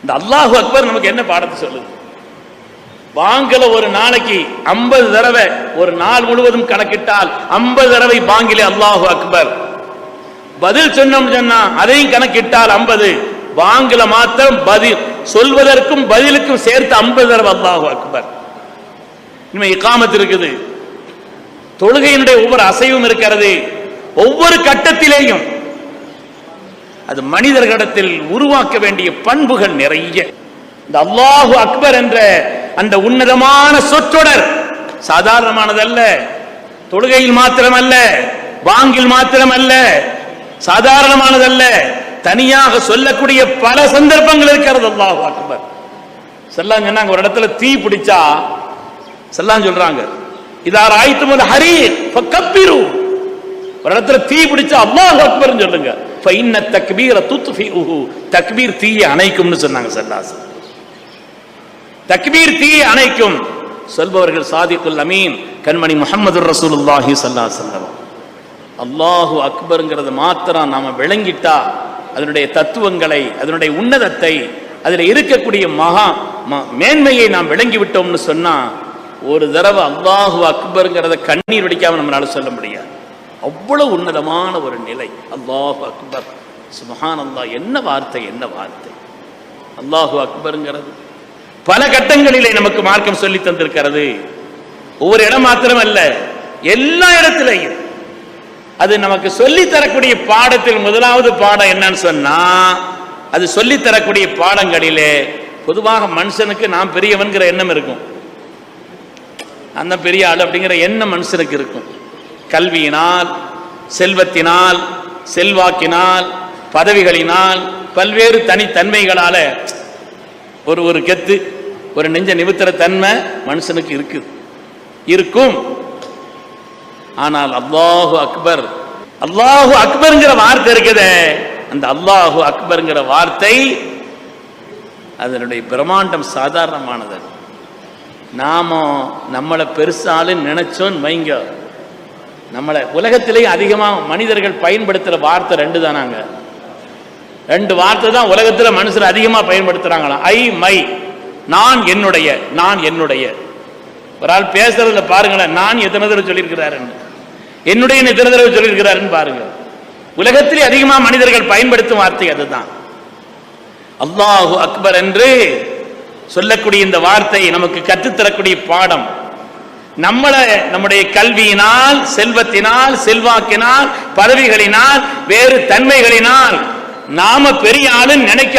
இந்த அல்லாஹு அக்பர் நமக்கு என்ன பாடத்தை சொல்லுது? பாங்கில ஒரு நாளைக்கு 50 தடவை, ஒரு நாள் முழுவதும் கணக்கிட்டால் 50 தடவை பாங்கிலே அல்லாஹு அக்பர். பதில் சொன்னோம் சொன்னா அதையும் கணக்கிட்டால் 50. பாங்கில மாத்திரம் பதில் சொல்வதற்கும் பதிலுக்கும் சேர்த்து 50 தடவை அல்லாஹு அக்பர். இனிமே இகாமத் இருக்குது, தொழுகையினுடைய ஒவ்வொரு அசைவும் இருக்கிறது, ஒவ்வொரு கட்டத்திலேயும் அது மனிதர்களிடத்தில் உருவாக்க வேண்டிய பண்புகள் நிறைய. இந்த அல்லாஹு அக்பர் என்ற அந்த உன்னதமான சொற்றொடர் சாதாரணமானதல்ல. தொழுகையில் மாத்திரமல்ல, பாங்கில் மாத்திரமல்ல, சாதாரணமானதல்ல. தனியாக சொல்லக்கூடிய பல சந்தர்ப்பங்கள் இருக்கிறது. அல்லாஹு அக்பர் ஸல்லல்லாஹு சொன்னாங்க, ஒரு இடத்துல தீ பிடிச்சா ஸல்லல்லாஹு சொல்றாங்க, இதா ராய்துமுல் ஹரீக் ஃபகப்பிரு. ஒரு இடத்துல தீ பிடிச்சா அல்லாஹு அக்பர்னு சொல்லுங்க. ஃபஇன்ன தக்பீர துத்ஃபிஉஹு. தக்பீர் தீயை அணைக்கும்னு சொன்னாங்க ஸல்லல்லாஹு. தக்பீர் தீயை அணைக்கும். சொல்பவர்கள் சாதிக்குல் அமீன் கண்மணி முஹம்மதுர் ரசூலுல்லாஹி ஸல்லல்லாஹு அலைஹி வஸல்லம். அல்லாஹு அக்பர்ங்கிறது மாத்திரம் நாம விளங்கிட்டா, அதனுடைய தத்துவங்களை, அதனுடைய உன்னதத்தை, அதில் இருக்கக்கூடிய மகா மேன்மையை நாம் விளங்கி விட்டோம்னு சொன்னா, ஒரு தடவை அல்லாஹு அக்பர்ங்கிறத கண்ணீர் வடிக்காம நம்மளால சொல்ல முடியாது. அவ்வளவு உன்னதமான ஒரு நிலை. அல்லாஹு அக்பர், சுப்ஹானல்லாஹ். என்ன வார்த்தை, என்ன வார்த்தை! அல்லாஹு அக்பர்ங்கிறது பல கட்டங்களிலே நமக்கு மார்க்கம் சொல்லி தந்திருக்கிறது. ஒவ்வொரு இடம் மாத்திரம் அல்ல, எல்லா இடத்திலையும். அது நமக்கு சொல்லி தரக்கூடிய பாடத்தில் முதலாவது பாடம் என்னன்னு சொன்னா, அது சொல்லி தரக்கூடிய பாடங்களிலே பொதுவாக மனுஷனுக்கு நான் பெரியவன்கிற எண்ணம் இருக்கும். அந்த பெரிய ஆள் அப்படிங்கிற எண்ணம் மனுஷனுக்கு இருக்கும். கல்வியினால், செல்வத்தினால், செல்வாக்கினால், பதவிகளினால், பல்வேறு தனித்தன்மைகளால ஒரு கெத்து, ஒரு நெஞ்ச நிமித்திர தன்மை மனுஷனுக்கு இருக்கும். ஆனால் அல்லாஹு அக்பர், அல்லாஹு அக்பர்ங்கிற வார்த்தை இருக்குதே, அந்த அல்லாஹு அக்பர்ங்கிற வார்த்தை அதனுடைய பிரம்மாண்டம் சாதாரணமானது. நாம நம்மளை பெருசாலும் நினைச்சோன்னு வைங்க, நம்மளை உலகத்திலேயே அதிகமாக மனிதர்கள் பயன்படுத்துகிற வார்த்தை 2 தானாங்க. 2 வார்த்தை தான் உலகத்தில் மனுஷர் அதிகமாக பயன்படுத்துறாங்களாம். ஐ, மை, நான் என்னுடைய, நான் என்னுடைய. ஒரு ஆள் பேசுறதுல பாருங்களேன், நான் எத்தனை தடவை சொல்லியிருக்கிறாருன்னு, என்னுடைய எத்தனை தடவை சொல்லியிருக்கிறாருன்னு பாருங்க. உலகத்திலே அதிகமாக மனிதர்கள் பயன்படுத்தும் வார்த்தை அதுதான். அல்லாஹு அக்பர் என்று சொல்லக்கூடிய இந்த வார்த்தை நமக்கு கற்றுத்தரக்கூடிய பாடம். நம்முடைய கல்வியினால், செல்வத்தினால், செல்வாக்கினால், பதவிகளினால், வேறு தன்மைகளினால் நாம பெரிய ஆளுன்னு நினைக்க